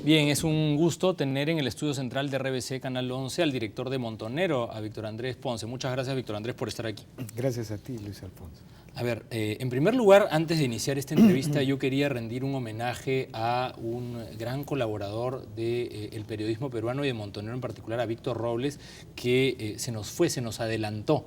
Bien, es un gusto tener en el estudio central de RBC Canal 11 al director de Montonero, a Víctor Andrés Ponce. Muchas gracias, Víctor Andrés, por estar aquí. Gracias a ti, Luis Alfonso. A ver, en primer lugar, antes de iniciar esta entrevista, yo quería rendir un homenaje a un gran colaborador del periodismo peruano y de Montonero en particular, a Víctor Robles, que se nos adelantó.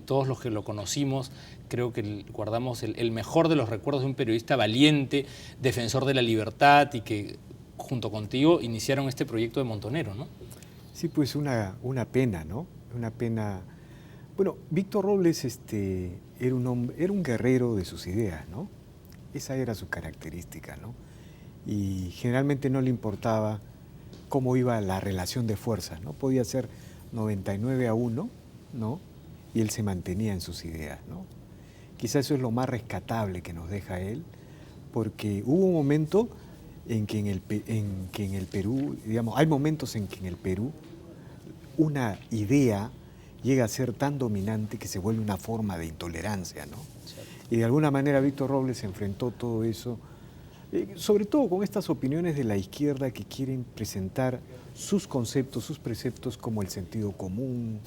Todos los que lo conocimos, creo que guardamos el mejor de los recuerdos de un periodista valiente, defensor de la libertad y que junto contigo iniciaron este proyecto de Montonero, ¿no? Sí, pues una pena, ¿no? Una pena. Bueno, Víctor Robles era un guerrero de sus ideas, ¿no? Esa era su característica, ¿no? Y generalmente no le importaba cómo iba la relación de fuerzas, ¿no? Podía ser 99-1, ¿no? Y él se mantenía en sus ideas, ¿no? Quizás eso es lo más rescatable que nos deja él, porque hubo un momento en que en el Perú, digamos, hay momentos en que en el Perú una idea llega a ser tan dominante que se vuelve una forma de intolerancia, ¿no? Y de alguna manera Víctor Robles enfrentó todo eso, sobre todo con estas opiniones de la izquierda que quieren presentar sus conceptos, sus preceptos como el sentido común,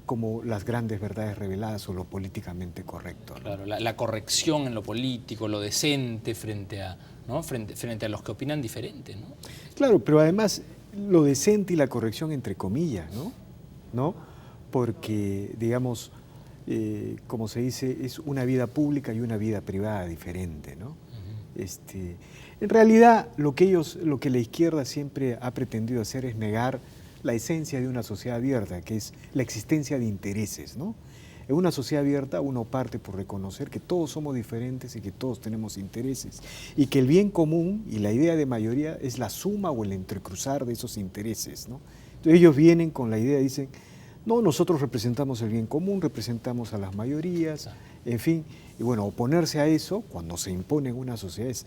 como las grandes verdades reveladas o lo políticamente correcto, ¿no? Claro, la corrección en lo político, lo decente frente a, ¿no? frente a los que opinan diferente, ¿no? Claro, pero además lo decente y la corrección entre comillas, ¿no? Porque, digamos, como se dice, es una vida pública y una vida privada diferente, ¿no? En realidad, lo que la izquierda siempre ha pretendido hacer es negar la esencia de una sociedad abierta, que es la existencia de intereses, ¿no? En una sociedad abierta uno parte por reconocer que todos somos diferentes y que todos tenemos intereses y que el bien común y la idea de mayoría es la suma o el entrecruzar de esos intereses, ¿no? Entonces ellos vienen con la idea, dicen, no, nosotros representamos el bien común, representamos a las mayorías, en fin, y bueno, oponerse a eso cuando se impone en una sociedad es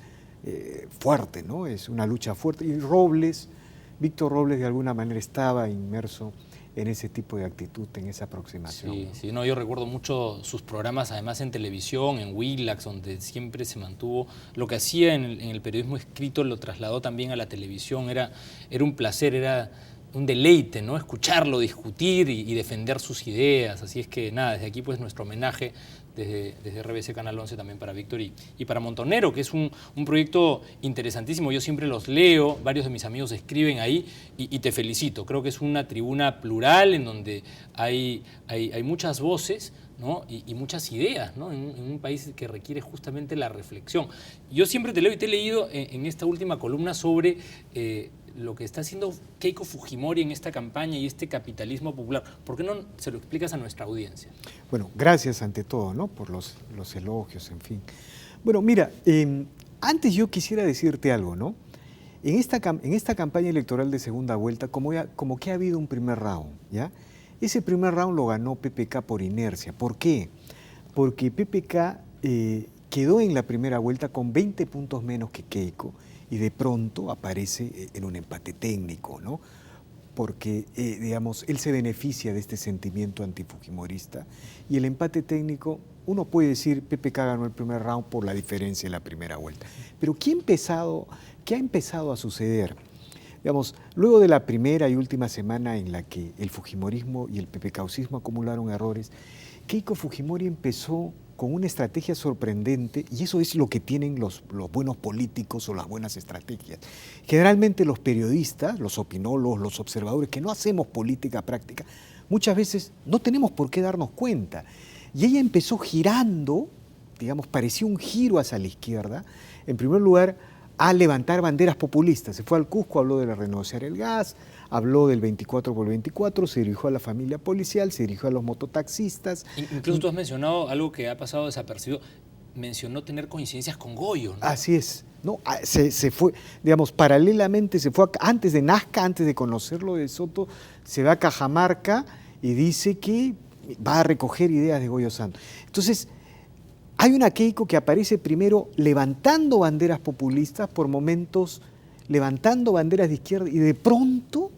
fuerte, ¿no? Es una lucha fuerte y Víctor Robles de alguna manera estaba inmerso en ese tipo de actitud, en esa aproximación. Sí, sí, no, yo recuerdo mucho sus programas, además en televisión, en Willax, donde siempre se mantuvo. Lo que hacía en el periodismo escrito lo trasladó también a la televisión. Era un placer, era un deleite, ¿no? Escucharlo, discutir y defender sus ideas. Así es que nada, desde aquí pues nuestro homenaje desde RBC Canal 11 también para Víctor y para Montonero, que es un proyecto interesantísimo. Yo siempre los leo, varios de mis amigos escriben ahí y te felicito. Creo que es una tribuna plural en donde hay muchas voces, ¿no? y muchas ideas, ¿no? en un país que requiere justamente la reflexión. Yo siempre te leo y te he leído en esta última columna sobre lo que está haciendo Keiko Fujimori en esta campaña y este capitalismo popular. ¿Por qué no se lo explicas a nuestra audiencia? Bueno, gracias ante todo, ¿no? Por los elogios, en fin. Bueno, mira, antes yo quisiera decirte algo, ¿no? En esta campaña electoral de segunda vuelta, como que ha habido un primer round, ¿ya? Ese primer round lo ganó PPK por inercia. ¿Por qué? Porque PPK quedó en la primera vuelta con 20 puntos menos que Keiko y de pronto aparece en un empate técnico, ¿no? Porque, digamos, él se beneficia de este sentimiento antifujimorista y el empate técnico, uno puede decir PPK ganó el primer round por la diferencia en la primera vuelta. Pero ¿qué ha empezado a suceder? Digamos, luego de la primera y última semana en la que el fujimorismo y el PPKismo acumularon errores, Keiko Fujimori empezó con una estrategia sorprendente, y eso es lo que tienen los buenos políticos o las buenas estrategias. Generalmente los periodistas, los opinólogos, los observadores, que no hacemos política práctica, muchas veces no tenemos por qué darnos cuenta. Y ella empezó girando, digamos, parecía un giro hacia la izquierda, en primer lugar, a levantar banderas populistas. Se fue al Cusco, habló de renegociar el gas, habló del 24 por 24, se dirigió a la familia policial, se dirigió a los mototaxistas. Incluso tú has mencionado algo que ha pasado desapercibido, mencionó tener coincidencias con Goyo, ¿no? Así es, ¿no? Se fue, digamos, paralelamente se fue, antes de Nazca, antes de conocerlo de Soto, se va a Cajamarca y dice que va a recoger ideas de Goyo Santos. Entonces, hay una Keiko que aparece primero levantando banderas populistas, por momentos levantando banderas de izquierda, y de pronto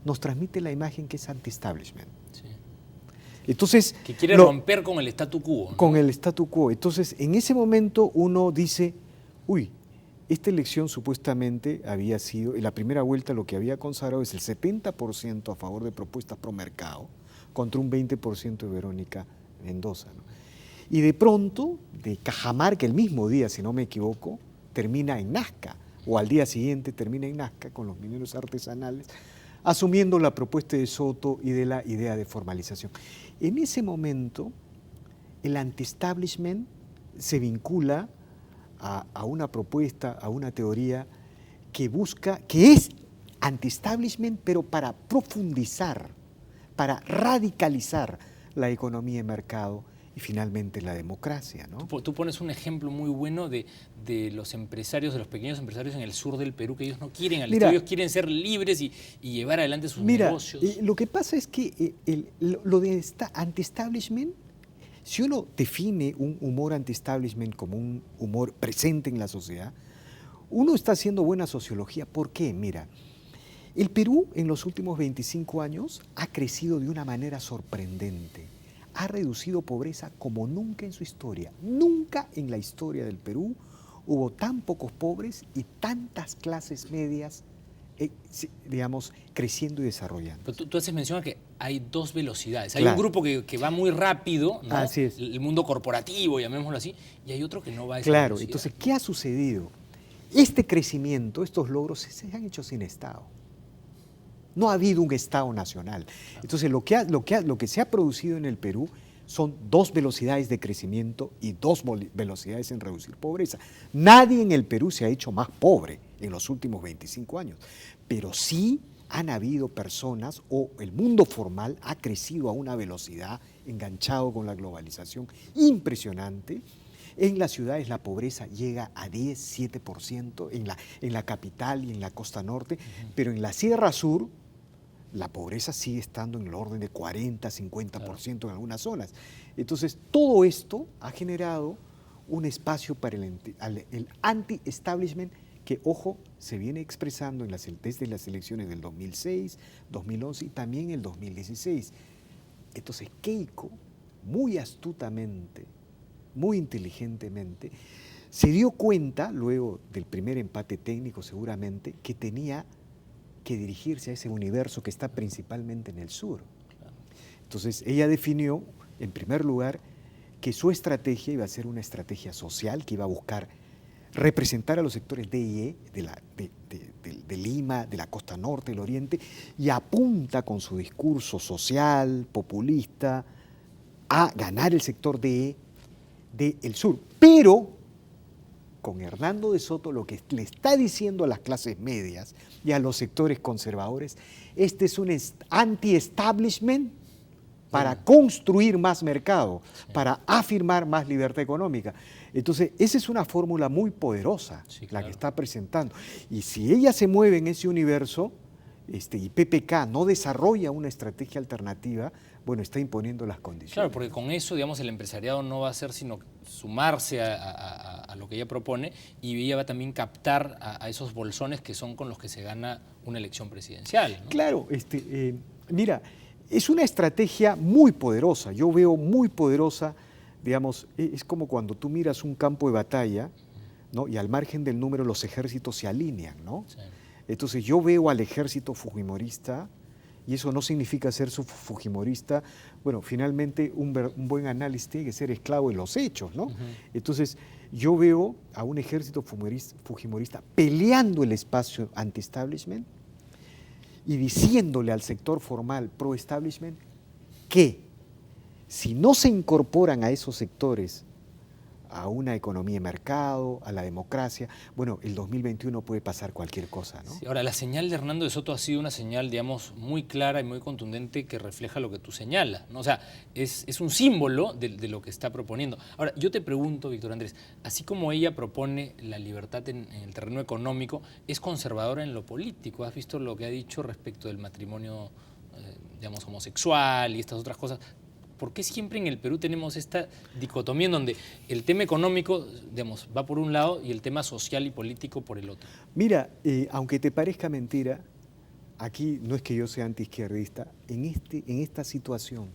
nos transmite la imagen que es anti-establishment. Sí. Entonces, que quiere romper con el statu quo, ¿no? Con el statu quo. Entonces, en ese momento uno dice, uy, esta elección supuestamente había sido, en la primera vuelta lo que había consagrado es el 70% a favor de propuestas pro mercado contra un 20% de Verónica Mendoza, ¿no? Y de pronto, de Cajamarca, el mismo día, si no me equivoco, termina en Nazca, o al día siguiente termina en Nazca con los mineros artesanales, asumiendo la propuesta de Soto y de la idea de formalización. En ese momento, el anti-establishment se vincula a una propuesta, a una teoría que busca, que es anti-establishment, pero para profundizar, para radicalizar la economía de mercado y finalmente la democracia, ¿no? Tú pones un ejemplo muy bueno de los empresarios, de los pequeños empresarios en el sur del Perú, que ellos no quieren al Estado, ellos quieren ser libres y llevar adelante sus negocios. Lo que pasa es que lo de anti-establishment, si uno define un humor anti-establishment como un humor presente en la sociedad, uno está haciendo buena sociología. ¿Por qué? Mira, el Perú en los últimos 25 años ha crecido de una manera sorprendente. Ha reducido pobreza como nunca en su historia. Nunca en la historia del Perú hubo tan pocos pobres y tantas clases medias, digamos, creciendo y desarrollando. Pero tú haces mención a que hay dos velocidades. Hay Claro. un grupo que va muy rápido, ¿no? Así es. El mundo corporativo, llamémoslo así, y hay otro que no va a esa Claro, velocidad. entonces, ¿qué ha sucedido? Este crecimiento, estos logros se han hecho sin Estado. No ha habido un Estado nacional. Entonces, lo que se ha producido en el Perú son dos velocidades de crecimiento y dos velocidades en reducir pobreza. Nadie en el Perú se ha hecho más pobre en los últimos 25 años, pero sí han habido personas, o el mundo formal ha crecido a una velocidad, enganchado con la globalización, impresionante. En las ciudades la pobreza llega a 10, 7% en la capital y en la costa norte, pero en la Sierra Sur la pobreza sigue estando en el orden de 40, 50% en algunas zonas. Entonces, todo esto ha generado un espacio para el anti-establishment que, ojo, se viene expresando desde las elecciones del 2006, 2011 y también el 2016. Entonces, Keiko, muy astutamente, muy inteligentemente, se dio cuenta, luego del primer empate técnico seguramente, que tenía que dirigirse a ese universo que está principalmente en el sur. Entonces, ella definió, en primer lugar, que su estrategia iba a ser una estrategia social, que iba a buscar representar a los sectores D y E de Lima, de la costa norte, del oriente, y apunta con su discurso social, populista, a ganar el sector D del sur. Pero con Hernando de Soto lo que le está diciendo a las clases medias y a los sectores conservadores, este es un anti-establishment para construir más mercado, para afirmar más libertad económica. Entonces, esa es una fórmula muy poderosa, la que está presentando. Y si ella se mueve en ese universo, y PPK no desarrolla una estrategia alternativa, bueno, está imponiendo las condiciones. Claro, porque con eso, digamos, el empresariado no va a hacer sino sumarse a lo que ella propone, y ella va a también captar a esos bolsones que son con los que se gana una elección presidencial, ¿no? Claro, mira, es una estrategia muy poderosa. Yo veo muy poderosa, digamos, es como cuando tú miras un campo de batalla, ¿no? Y al margen del número los ejércitos se alinean, ¿no? Sí. Entonces yo veo al ejército fujimorista, y eso no significa ser su fujimorista. Bueno, finalmente un buen análisis tiene que ser esclavo de los hechos, ¿no? Entonces yo veo a un ejército fujimorista peleando el espacio anti-establishment y diciéndole al sector formal pro-establishment que si no se incorporan a esos sectores a una economía de mercado, a la democracia, bueno, el 2021 puede pasar cualquier cosa, ¿no? Sí, ahora, la señal de Hernando de Soto ha sido una señal, digamos, muy clara y muy contundente que refleja lo que tú señalas, ¿no? O sea, es un símbolo de lo que está proponiendo. Ahora, yo te pregunto, Víctor Andrés, así como ella propone la libertad en el terreno económico, ¿es conservadora en lo político? ¿Has visto lo que ha dicho respecto del matrimonio, digamos, homosexual y estas otras cosas? ¿Por qué siempre en el Perú tenemos esta dicotomía en donde el tema económico, digamos, va por un lado y el tema social y político por el otro? Mira, aunque te parezca mentira, aquí no es que yo sea antiizquierdista, en esta situación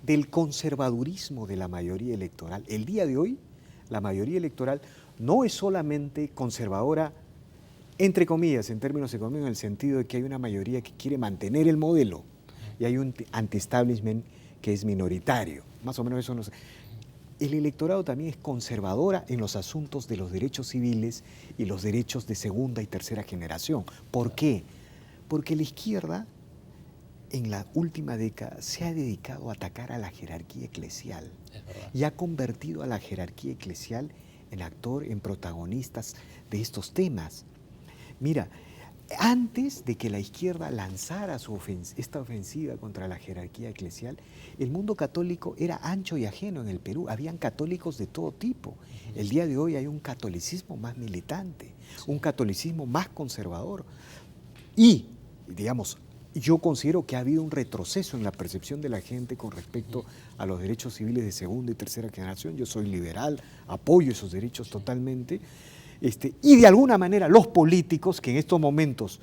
del conservadurismo de la mayoría electoral, el día de hoy la mayoría electoral no es solamente conservadora entre comillas, en términos económicos, en el sentido de que hay una mayoría que quiere mantener el modelo y hay un anti-establishment que es minoritario. Más o menos eso no sé. El electorado también es conservadora en los asuntos de los derechos civiles y los derechos de segunda y tercera generación. ¿Por qué? Porque la izquierda en la última década se ha dedicado a atacar a la jerarquía eclesial y ha convertido a la jerarquía eclesial en actor, en protagonistas de estos temas. Mira, antes de que la izquierda lanzara esta ofensiva contra la jerarquía eclesial, el mundo católico era ancho y ajeno en el Perú. Habían católicos de todo tipo. El día de hoy hay un catolicismo más militante, un catolicismo más conservador. Y, digamos, yo considero que ha habido un retroceso en la percepción de la gente con respecto a los derechos civiles de segunda y tercera generación. Yo soy liberal, apoyo esos derechos totalmente. Y de alguna manera los políticos que en estos momentos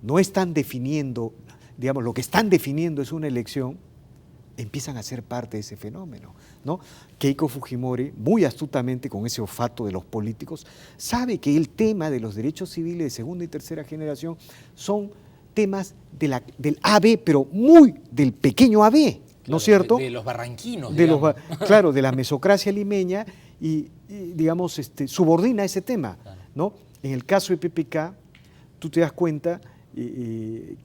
no están definiendo, digamos, lo que están definiendo es una elección, empiezan a ser parte de ese fenómeno, ¿no? Keiko Fujimori, muy astutamente con ese olfato de los políticos, sabe que el tema de los derechos civiles de segunda y tercera generación son temas del AB, pero muy del pequeño AB, claro, ¿no es cierto? De los barranquinos. Claro, de la mesocracia limeña y digamos, subordina ese tema, claro, ¿no? En el caso de PPK, tú te das cuenta,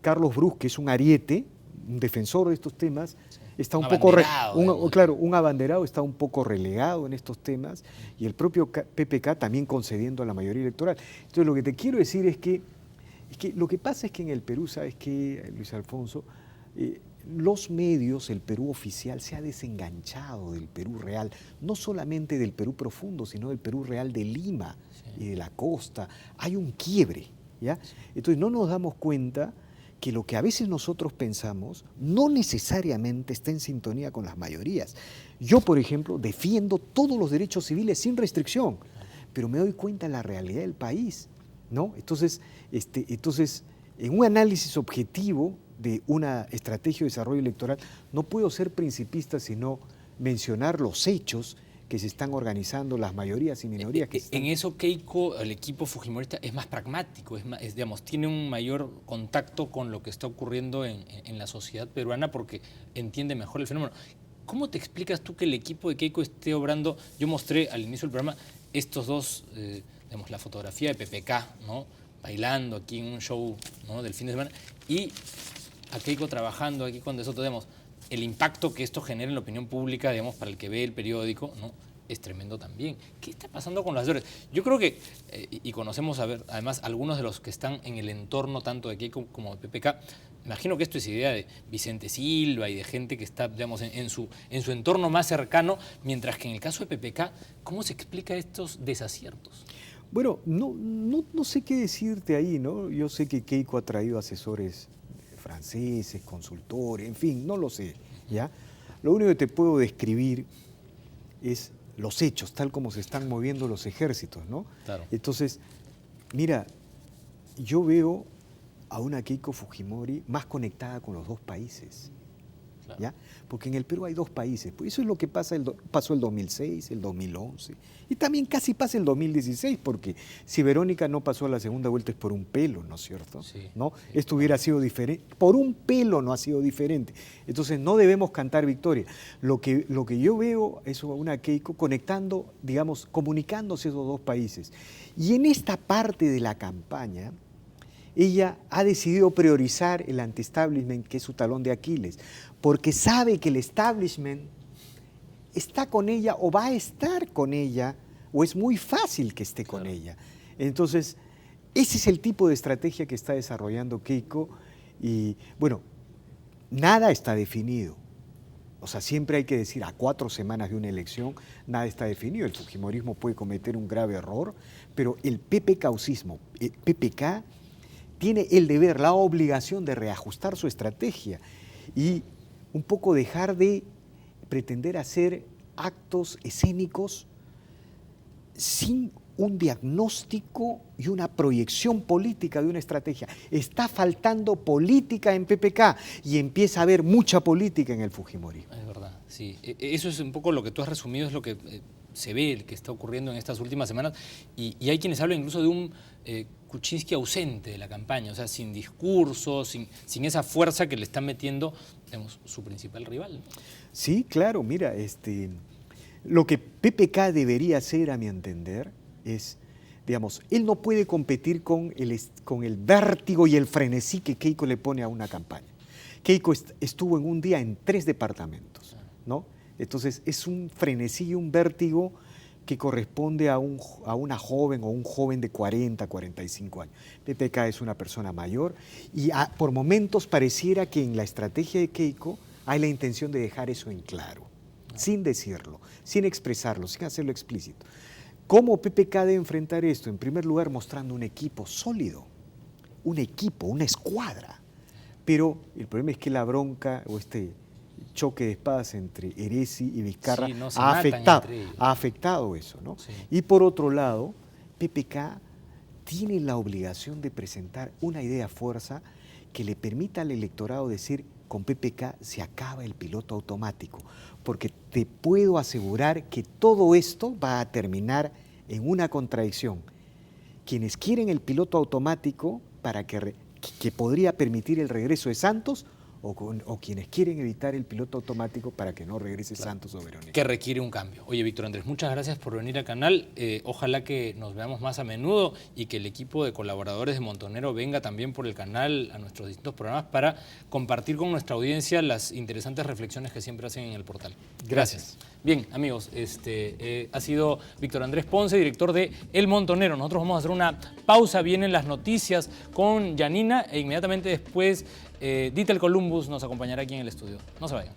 Carlos Brus, que es un ariete, un defensor de estos temas, está un poco, claro, un abanderado, está un poco relegado en estos temas, y el propio PPK también concediendo a la mayoría electoral. Entonces, lo que te quiero decir es que lo que pasa es que en el Perú, ¿sabes qué, Luis Alfonso? Los medios, el Perú oficial se ha desenganchado del Perú real, no solamente del Perú profundo, sino del Perú real de Lima y de la costa. Hay un quiebre, ¿ya? Entonces no nos damos cuenta que lo que a veces nosotros pensamos no necesariamente está en sintonía con las mayorías. Yo, por ejemplo, defiendo todos los derechos civiles sin restricción, pero me doy cuenta de la realidad del país, ¿no? Entonces, en un análisis objetivo de una estrategia de desarrollo electoral, no puedo ser principista sino mencionar los hechos que se están organizando, las mayorías y minorías que están... En eso Keiko, el equipo fujimorista, es más pragmático, digamos, tiene un mayor contacto con lo que está ocurriendo en la sociedad peruana porque entiende mejor el fenómeno. ¿Cómo te explicas tú que el equipo de Keiko esté obrando? Yo mostré al inicio del programa estos dos, digamos, la fotografía de PPK, ¿no?, bailando aquí en un show, ¿no?, del fin de semana, y a Keiko trabajando aquí con De Soto. Digamos, el impacto que esto genera en la opinión pública, digamos, para el que ve el periódico, ¿no?, es tremendo también. ¿Qué está pasando con los asesores? Yo creo que, y conocemos, además, algunos de los que están en el entorno tanto de Keiko como de PPK, imagino que esto es idea de Vicente Silva y de gente que está, digamos, en su entorno más cercano, mientras que en el caso de PPK, ¿cómo se explica estos desaciertos? Bueno, no sé qué decirte ahí, ¿no? Yo sé que Keiko ha traído asesores franceses, consultores, en fin, no lo sé, ¿ya? Lo único que te puedo describir es los hechos, tal como se están moviendo los ejércitos, ¿no? Claro. Entonces, mira, yo veo a una Keiko Fujimori más conectada con los dos países, claro, ¿ya? Porque en el Perú hay dos países, pues eso es lo que pasó el 2006, el 2011, y también casi pasa el 2016, porque si Verónica no pasó a la segunda vuelta es por un pelo, ¿no es cierto? Sí. ¿No? Esto hubiera sido diferente, por un pelo no ha sido diferente. Entonces no debemos cantar victoria. Lo que yo veo es una Keiko conectando, digamos, comunicándose esos dos países. Y en esta parte de la campaña, ella ha decidido priorizar el anti-establishment, que es su talón de Aquiles, porque sabe que el establishment está con ella o va a estar con ella, o es muy fácil que esté con ella. Entonces, ese es el tipo de estrategia que está desarrollando Keiko y, bueno, nada está definido. O sea, siempre hay que decir, a 4 semanas de una elección, nada está definido. El fujimorismo puede cometer un grave error, pero el PPK-usismo, el PPK, tiene el deber, la obligación de reajustar su estrategia y un poco dejar de pretender hacer actos escénicos sin un diagnóstico y una proyección política de una estrategia. Está faltando política en PPK y empieza a haber mucha política en el fujimorismo. Es verdad, sí. Eso es un poco lo que tú has resumido, es lo que se ve, el que está ocurriendo en estas últimas semanas, y hay quienes hablan incluso de un Kuczynski ausente de la campaña, o sea, sin discurso, sin esa fuerza que le está metiendo, digamos, su principal rival, ¿no? Sí, claro, mira, lo que PPK debería hacer, a mi entender, es, digamos, él no puede competir con el vértigo y el frenesí que Keiko le pone a una campaña. Keiko estuvo en un día en 3 departamentos, ¿no? Entonces es un frenesí y un vértigo que corresponde a una joven o un joven de 40, 45 años. PPK es una persona mayor y por momentos pareciera que en la estrategia de Keiko hay la intención de dejar eso en claro, sin decirlo, sin expresarlo, sin hacerlo explícito. ¿Cómo PPK debe enfrentar esto? En primer lugar, mostrando un equipo sólido, un equipo, una escuadra. Pero el problema es que la bronca o este choque de espadas entre Heresi y Vizcarra Sí, no, ha afectado eso, ¿no? Sí. Y por otro lado, PPK tiene la obligación de presentar una idea fuerza que le permita al electorado decir, con PPK se acaba el piloto automático, porque te puedo asegurar que todo esto va a terminar en una contradicción. Quienes quieren el piloto automático para que podría permitir el regreso de Santos, o quienes quieren evitar el piloto automático para que no regrese Santos o Verónica. Que requiere un cambio. Oye, Víctor Andrés, muchas gracias por venir al canal. Ojalá que nos veamos más a menudo y que el equipo de colaboradores de Montonero venga también por el canal a nuestros distintos programas para compartir con nuestra audiencia las interesantes reflexiones que siempre hacen en el portal. Gracias. Bien, amigos, ha sido Víctor Andrés Ponce, director de El Montonero. Nosotros vamos a hacer una pausa, vienen las noticias con Yanina e inmediatamente después Ditel Columbus nos acompañará aquí en el estudio. No se vayan.